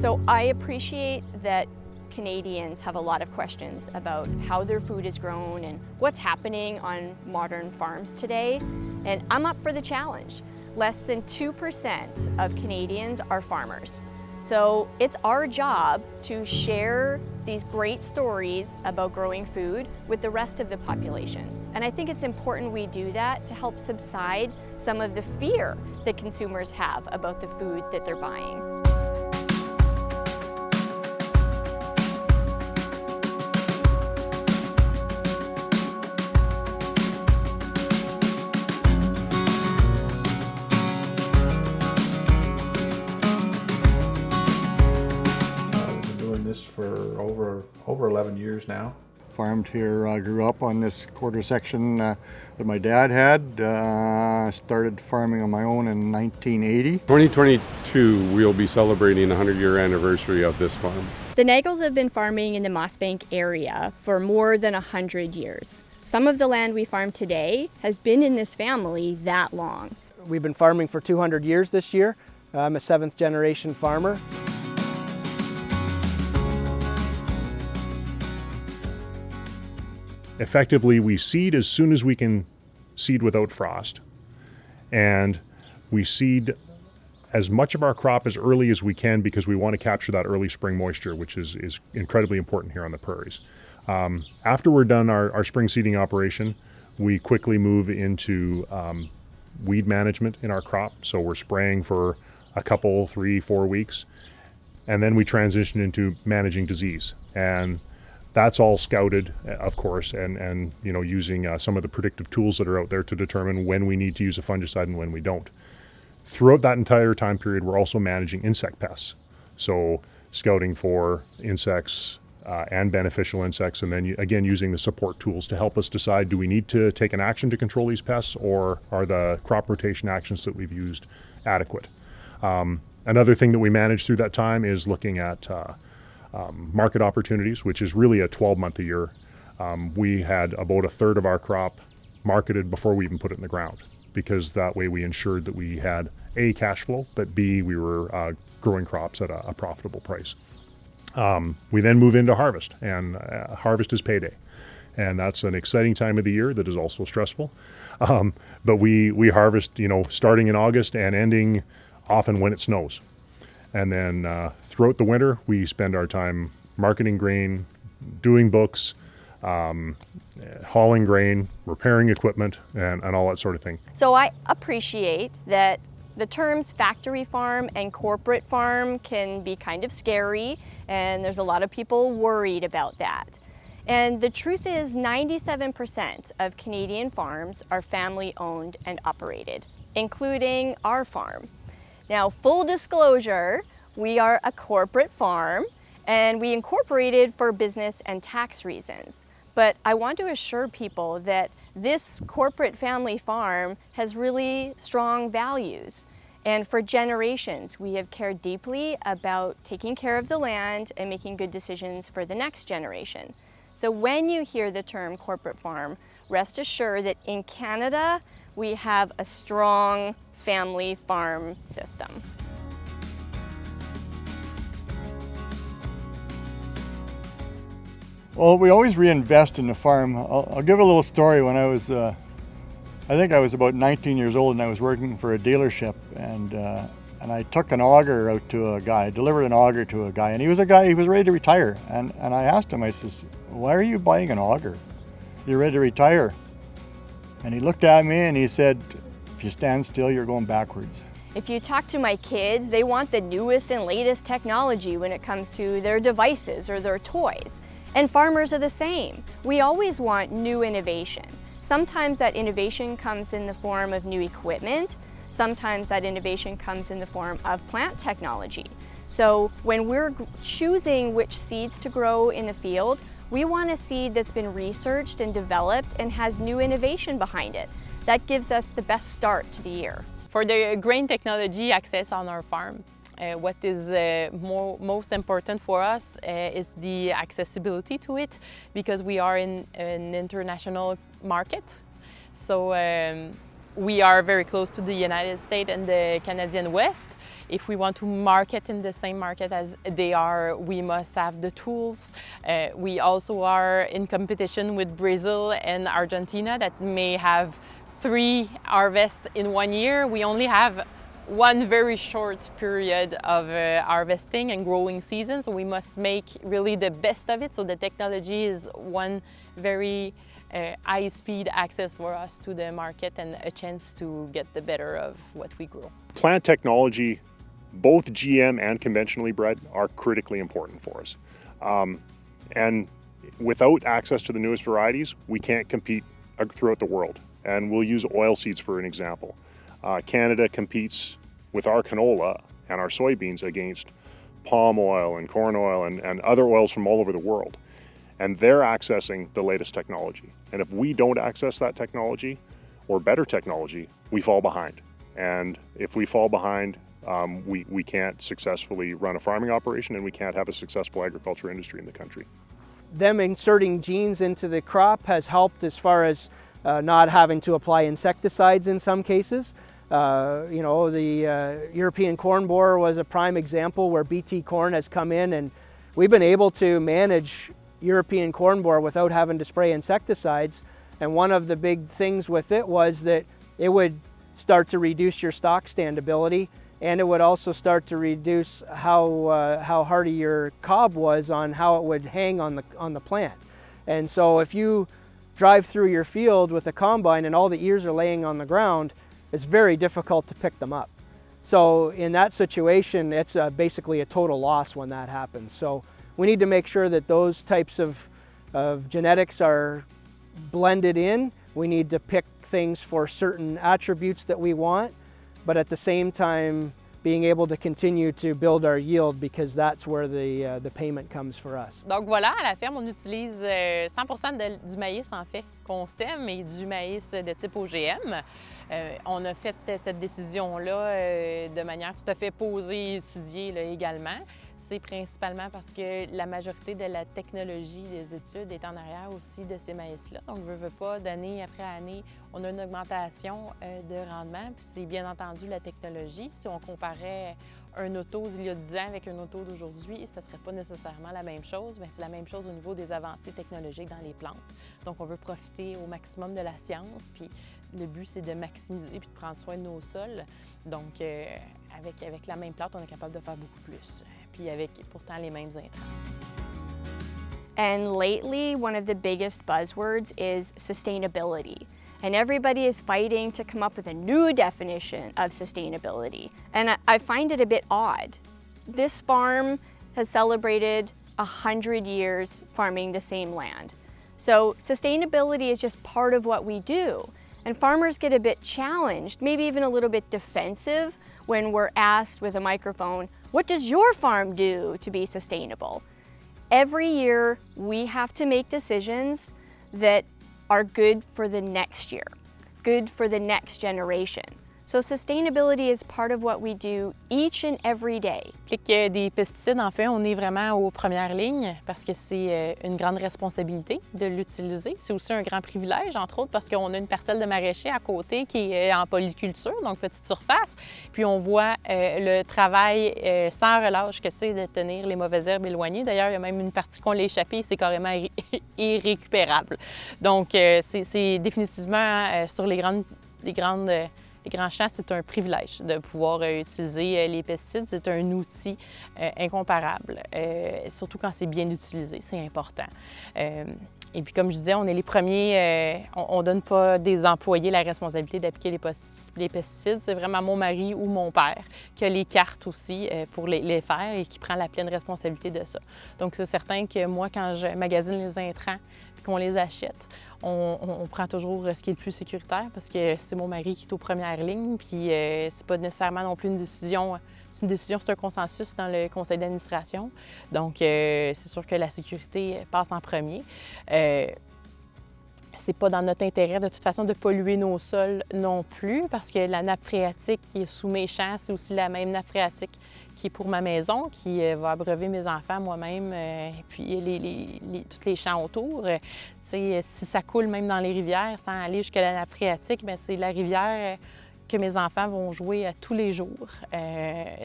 So I appreciate that Canadians have a lot of questions about how their food is grown and what's happening on modern farms today, and I'm up for the challenge. Less than 2% of Canadians are farmers. So it's our job to share these great stories about growing food with the rest of the population. And I think it's important we do that to help subside some of the fear that consumers have about the food that they're buying. For over 11 years now. Farmed here, grew up on this quarter section that my dad had. Started farming on my own in 1980. 2022, we'll be celebrating the 100-year anniversary of this farm. The Nagels have been farming in the Mossbank area for more than 100 years. Some of the land we farm today has been in this family that long. We've been farming for 200 years this year. I'm a 7th generation farmer. Effectively, we seed as soon as we can seed without frost, and we seed as much of our crop as early as we can because we want to capture that early spring moisture, which is incredibly important here on the prairies. After we're done our spring seeding operation, we quickly move into weed management in our crop. So we're spraying for a couple, 3-4 weeks, and then we transition into managing disease. And that's all scouted, of course, and you know, using some of the predictive tools that are out there to determine when we need to use a fungicide and when we don't. Throughout that entire time period, we're also managing insect pests. So scouting for insects and beneficial insects, and then again using the support tools to help us decide, do we need to take an action to control these pests, or are the crop rotation actions that we've used adequate? Another thing that we manage through that time is looking at market opportunities, which is really a 12-month a year. We had about a third of our crop marketed before we even put it in the ground, because that way we ensured that we had A, cash flow, but B, we were growing crops at a profitable price. We then move into harvest, and harvest is payday. And that's an exciting time of the year that is also stressful. But we harvest, you know, starting in August and ending often when it snows. And then throughout the winter, we spend our time marketing grain, doing books, hauling grain, repairing equipment, and all that sort of thing. So I appreciate that the terms factory farm and corporate farm can be kind of scary, and there's a lot of people worried about that. And the truth is 97% of Canadian farms are family owned and operated, including our farm. Now, full disclosure, we are a corporate farm and we incorporated for business and tax reasons. But I want to assure people that this corporate family farm has really strong values. And for generations, we have cared deeply about taking care of the land and making good decisions for the next generation. So when you hear the term corporate farm, rest assured that in Canada, we have a strong family farm system. Well, we always reinvest in the farm. I'll give a little story. When I was, I think I was about 19 years old, and I was working for a dealership, and I took an auger out to a guy, delivered an auger to a guy, and he was ready to retire. And I asked him, I says, why are you buying an auger? You're ready to retire. And he looked at me and he said, if you stand still, you're going backwards. If you talk to my kids, they want the newest and latest technology when it comes to their devices or their toys. And farmers are the same. We always want new innovation. Sometimes that innovation comes in the form of new equipment. Sometimes that innovation comes in the form of plant technology. So when we're choosing which seeds to grow in the field, we want a seed that's been researched and developed and has new innovation behind it. That gives us the best start to the year. For the grain technology access on our farm, what is most important for us is the accessibility to it, because we are in an international market. So we are very close to the United States and the Canadian West, if we want to market in the same market as they are, we must have the tools. We also are in competition with Brazil and Argentina that may have 3 harvests in 1 year. We only have one very short period of harvesting and growing season, so we must make really the best of it. So the technology is one very high-speed access for us to the market and a chance to get the better of what we grow. Plant technology, both GM and conventionally bred, are critically important for us. And without access to the newest varieties, we can't compete throughout the world. And we'll use oilseeds for an example. Canada competes with our canola and our soybeans against palm oil and corn oil and other oils from all over the world. And they're accessing the latest technology. And if we don't access that technology or better technology, we fall behind. And if we fall behind, we can't successfully run a farming operation and we can't have a successful agriculture industry in the country. Them inserting genes into the crop has helped as far as not having to apply insecticides in some cases. You know, the European corn borer was a prime example where BT corn has come in, and we've been able to manage European corn borer without having to spray insecticides. And one of the big things with it was that it would start to reduce your stalk standability, and it would also start to reduce how hardy your cob was on how it would hang on the plant. And so if you drive through your field with a combine and all the ears are laying on the ground, it's very difficult to pick them up. So in that situation, it's basically a total loss when that happens. So we need to make sure that those types of genetics are blended in. We need to pick things for certain attributes that we want, but at the same time being able to continue to build our yield, because that's where the payment comes for us. Donc voilà, à la ferme, on utilise 100% du maïs en fait qu'on sème et du maïs de type OGM. On a fait cette décision-là de manière tout à fait posée et étudiée là, également. C'est principalement parce que la majorité de la technologie des études est en arrière aussi de ces maïs-là. Donc, veut pas, d'année après année, on a une augmentation de rendement. Puis c'est bien entendu la technologie. Si on comparait un auto d'il y a 10 ans avec un auto d'aujourd'hui, ce ne serait pas nécessairement la même chose, mais c'est la même chose au niveau des avancées technologiques dans les plantes. Donc, on veut profiter au maximum de la science, puis le but, c'est de maximiser puis de prendre soin de nos sols. Donc, avec la même plante, on est capable de faire beaucoup plus, puis avec pourtant les mêmes intrants. And lately, one of the biggest buzzwords is sustainability. And everybody is fighting to come up with a new definition of sustainability. And I find it a bit odd. This farm has celebrated 100 years farming the same land. So sustainability is just part of what we do. And farmers get a bit challenged, maybe even a little bit defensive when we're asked with a microphone, what does your farm do to be sustainable? Every year, we have to make decisions that are good for the next year, good for the next generation. So sustainability is part of what we do each and every day. Applique des pesticides, en fait, on est vraiment aux premières lignes parce que c'est une grande responsabilité de l'utiliser. C'est aussi un grand privilège, entre autres, parce qu'on a une parcelle de maraîcher à côté qui est en polyculture, donc petite surface. Puis on voit le travail sans relâche que c'est de tenir les mauvaises herbes éloignées. D'ailleurs, il y a même une partie qu'on l'a échappée, c'est carrément irrécupérable. Donc, c'est définitivement sur les grands champs, c'est un privilège de pouvoir utiliser les pesticides. C'est un outil incomparable, surtout quand c'est bien utilisé, c'est important. Et puis, comme je disais, on est les premiers, on ne donne pas des employés la responsabilité d'appliquer les pesticides. C'est vraiment mon mari ou mon père qui a les cartes aussi pour les faire et qui prend la pleine responsabilité de ça. Donc, c'est certain que moi, quand je magasine les intrants et qu'on les achète, on prend toujours ce qui est le plus sécuritaire parce que c'est mon mari qui est aux premières lignes. Puis, c'est pas nécessairement non plus une décision. C'est un consensus dans le conseil d'administration. Donc, c'est sûr que la sécurité passe en premier. C'est pas dans notre intérêt, de toute façon, de polluer nos sols non plus, parce que la nappe phréatique qui est sous mes champs, c'est aussi la même nappe phréatique qui est pour ma maison, qui va abreuver mes enfants, moi-même, et puis tous les champs autour. Si ça coule même dans les rivières, sans aller jusqu'à la nappe phréatique, bien, c'est la rivière que mes enfants vont jouer à tous les jours.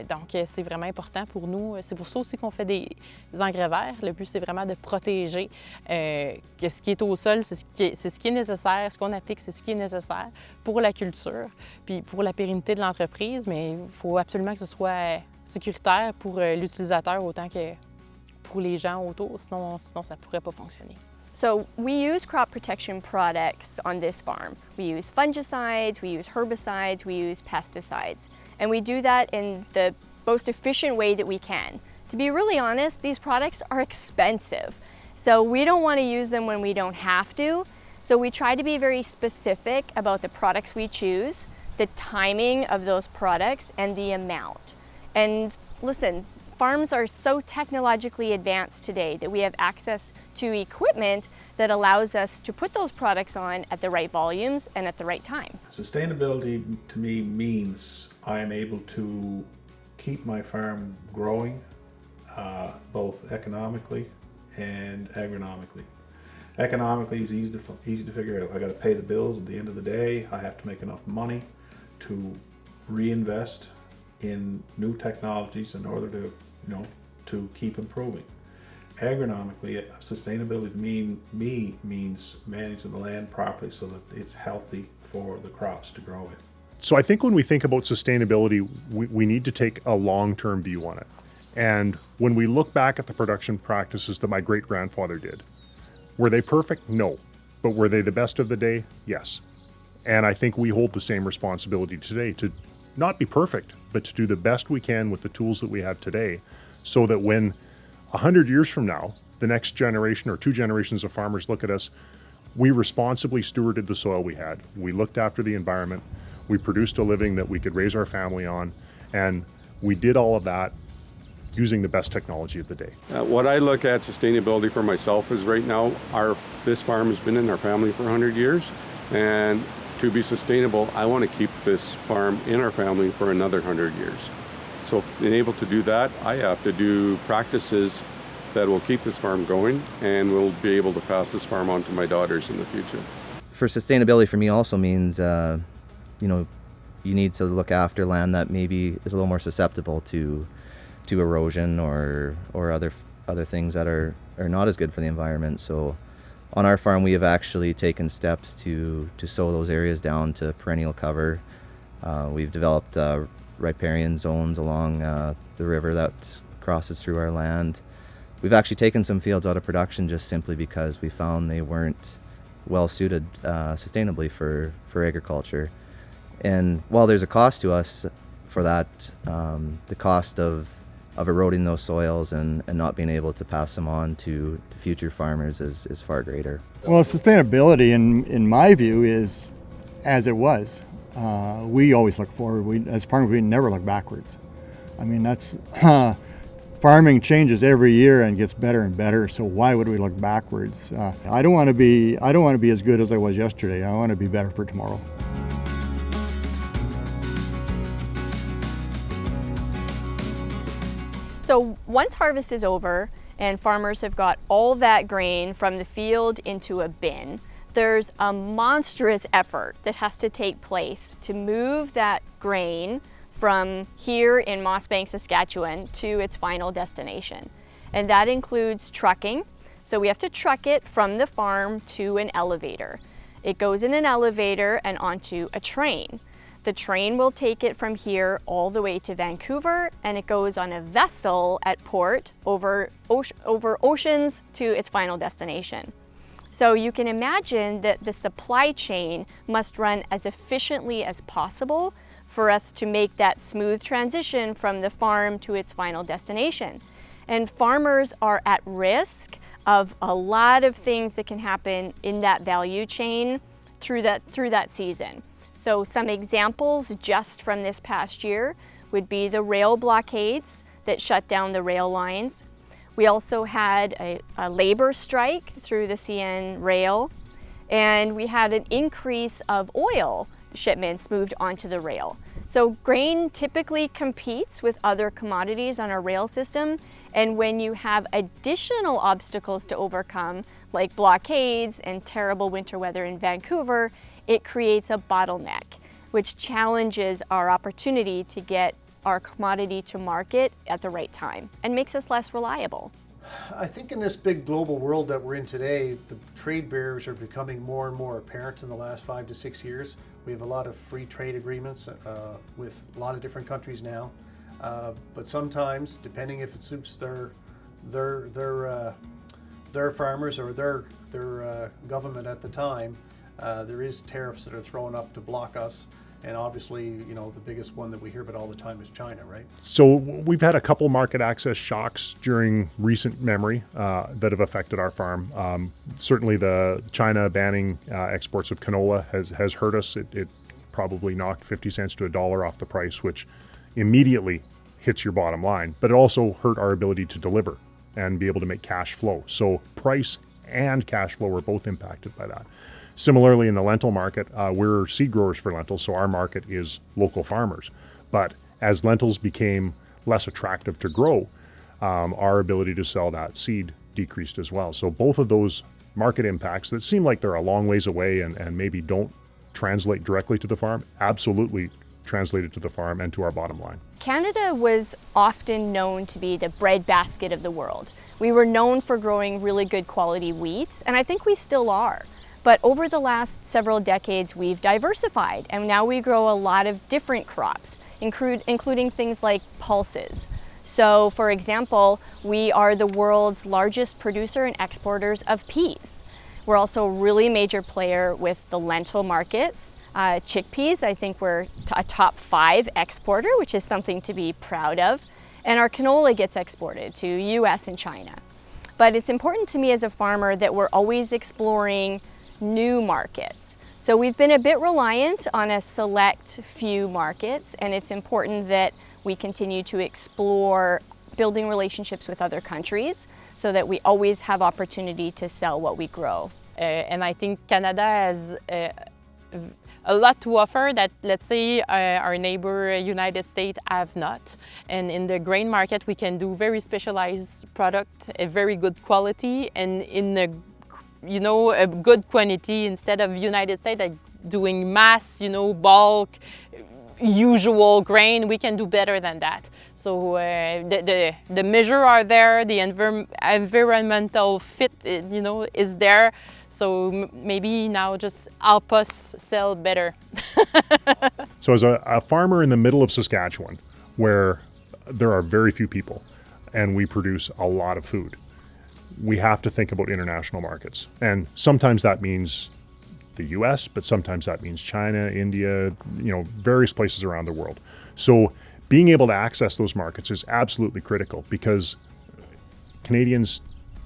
Donc, c'est vraiment important pour nous. C'est pour ça aussi qu'on fait des engrais verts. Le but, c'est vraiment de protéger que ce qui est au sol, c'est ce qui est nécessaire. Ce qu'on applique, c'est ce qui est nécessaire pour la culture, puis pour la pérennité de l'entreprise. Mais il faut absolument que ce soit sécuritaire pour l'utilisateur autant que pour les gens autour. Sinon ça ne pourrait pas fonctionner. So we use crop protection products on this farm. We use fungicides, we use herbicides, we use pesticides. And we do that in the most efficient way that we can. To be really honest, these products are expensive. So we don't want to use them when we don't have to. So we try to be very specific about the products we choose, the timing of those products, and the amount. And listen, farms are so technologically advanced today that we have access to equipment that allows us to put those products on at the right volumes and at the right time. Sustainability to me means I am able to keep my farm growing, both economically and agronomically. Economically is easy to figure out. I got to pay the bills at the end of the day. I have to make enough money to reinvest in new technologies in order to keep improving. Agronomically, sustainability means managing the land properly so that it's healthy for the crops to grow in. So I think when we think about sustainability, we need to take a long-term view on it. And when we look back at the production practices that my great-grandfather did, were they perfect? No. But were they the best of the day? Yes. And I think we hold the same responsibility today to not be perfect, but to do the best we can with the tools that we have today, so that when 100 years from now, the next generation or two generations of farmers look at us, we responsibly stewarded the soil we had. We looked after the environment. We produced a living that we could raise our family on. And we did all of that using the best technology of the day. What I look at sustainability for myself is right now, this farm has been in our family for 100 years. And to be sustainable, I want to keep this farm in our family for another 100 years. So being able to do that, I have to do practices that will keep this farm going, and we'll be able to pass this farm on to my daughters in the future. For sustainability for me also means, you need to look after land that maybe is a little more susceptible to erosion or other things that are not as good for the environment. So on our farm, we have actually taken steps to sow those areas down to perennial cover. We've developed riparian zones along the river that crosses through our land. We've actually taken some fields out of production just simply because we found they weren't well suited sustainably for agriculture. And while there's a cost to us for that, the cost of eroding those soils and not being able to pass them on to future farmers is far greater. Well, sustainability, in my view, is as it was. We always look forward. As farmers, we never look backwards. I mean, that's farming changes every year and gets better and better. So why would we look backwards? I don't want to be as good as I was yesterday. I want to be better for tomorrow. So once harvest is over and farmers have got all that grain from the field into a bin, there's a monstrous effort that has to take place to move that grain from here in Mossbank, Saskatchewan to its final destination. And that includes trucking. So we have to truck it from the farm to an elevator. It goes in an elevator and onto a train. The train will take it from here all the way to Vancouver, and it goes on a vessel at port over oceans to its final destination. So you can imagine that the supply chain must run as efficiently as possible for us to make that smooth transition from the farm to its final destination. And farmers are at risk of a lot of things that can happen in that value chain through that season. So some examples just from this past year would be the rail blockades that shut down the rail lines. We also had a labor strike through the CN rail, and we had an increase of oil shipments moved onto the rail. So grain typically competes with other commodities on our rail system, and when you have additional obstacles to overcome, like blockades and terrible winter weather in Vancouver, it creates a bottleneck. which challenges our opportunity to get our commodity to market at the right time and makes us less reliable. I think in this big global world that we're in today, the trade barriers are becoming more and more apparent in the last 5 to 6 years. We have a lot of free trade agreements with a lot of different countries now, but sometimes, depending if it suits their farmers or their government at the time, there is tariffs that are thrown up to block us. And obviously, you know, the biggest one that we hear about all the time is China, right? So we've had a couple market access shocks during recent memory that have affected our farm. Certainly the China banning exports of canola has hurt us. It probably knocked 50 cents to $1 off the price, which immediately hits your bottom line, but it also hurt our ability to deliver and be able to make cash flow. So price and cash flow were both impacted by that. Similarly, in the lentil market, we're seed growers for lentils, so our market is local farmers. But as lentils became less attractive to grow, our ability to sell that seed decreased as well. So both of those market impacts that seem like they're a long ways away and maybe don't translate directly to the farm, absolutely translated to the farm and to our bottom line. Canada was often known to be the breadbasket of the world. We were known for growing really good quality wheat, and I think we still are. But over the last several decades, we've diversified, and now we grow a lot of different crops, including things like pulses. So, for example, we are the world's largest producer and exporters of peas. We're also a really major player with the lentil markets. Chickpeas, I think we're a top 5 exporter, which is something to be proud of. And our canola gets exported to US and China. But it's important to me as a farmer that we're always exploring new markets. So we've been a bit reliant on a select few markets, and it's important that we continue to explore building relationships with other countries so that we always have opportunity to sell what we grow. And I think Canada has a lot to offer that, let's say, our neighbor United States have not. And in the grain market, we can do very specialized product, a very good quality, and in a good quantity instead of United States like doing mass, bulk, usual grain. We can do better than that. So the measure are there, the environmental fit, is there. So maybe now just help us sell better. So as a farmer in the middle of Saskatchewan, where there are very few people and we produce a lot of food, we have to think about international markets. And sometimes that means the US, but sometimes that means China, India, various places around the world. So being able to access those markets is absolutely critical because Canadians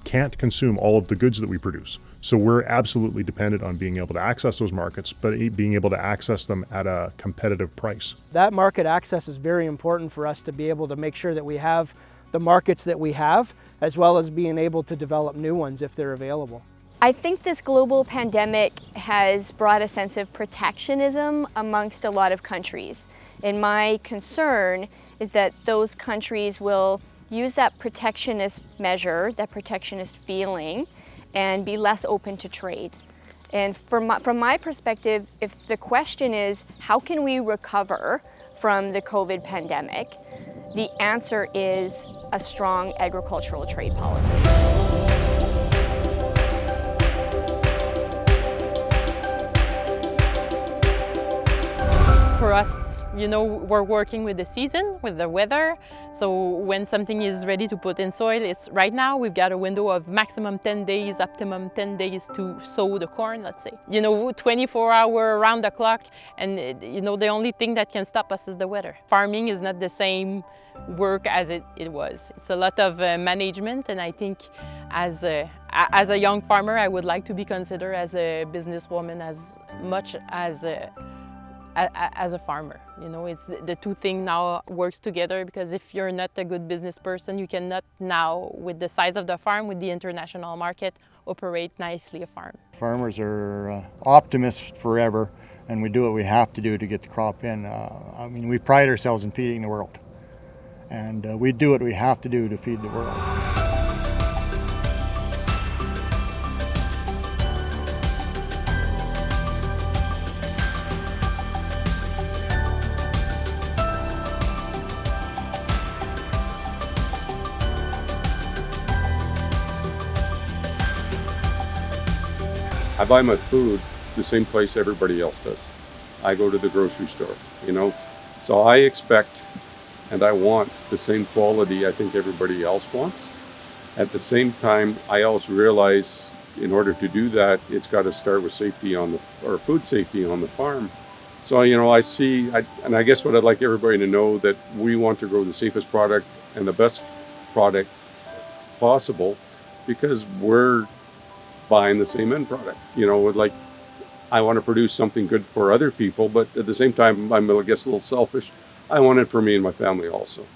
can't consume all of the goods that we produce. So we're absolutely dependent on being able to access those markets, but being able to access them at a competitive price. That market access is very important for us to be able to make sure that we have the markets that we have, as well as being able to develop new ones if they're available. I think this global pandemic has brought a sense of protectionism amongst a lot of countries. And my concern is that those countries will use that protectionist measure, that protectionist feeling, and be less open to trade. And from my perspective, if the question is, how can we recover from the COVID pandemic? The answer is a strong agricultural trade policy. For us, we're working with the season, with the weather. So when something is ready to put in soil, it's right now we've got a window of maximum 10 days, optimum 10 days to sow the corn, let's say. 24-hour round the clock, and the only thing that can stop us is the weather. Farming is not the same work as it was. It's a lot of management, and I think as a young farmer, I would like to be considered as a businesswoman as much as a farmer. It's the two things now works together, because if you're not a good business person, you cannot now, with the size of the farm, with the international market, operate nicely a farm. Farmers are optimists forever, and we do what we have to do to get the crop in. We pride ourselves in feeding the world, and we do what we have to do to feed the world. I buy my food the same place everybody else does. I go to the grocery store, you know. So I expect and I want the same quality I think everybody else wants. At the same time, I also realize in order to do that, it's got to start with safety on the, or food safety on the farm. So, you know, and I guess what I'd like everybody to know that we want to grow the safest product and the best product possible because we're buying the same end product. You know, like I want to produce something good for other people, but at the same time, I'm, I guess, a little selfish. I want it for me and my family also.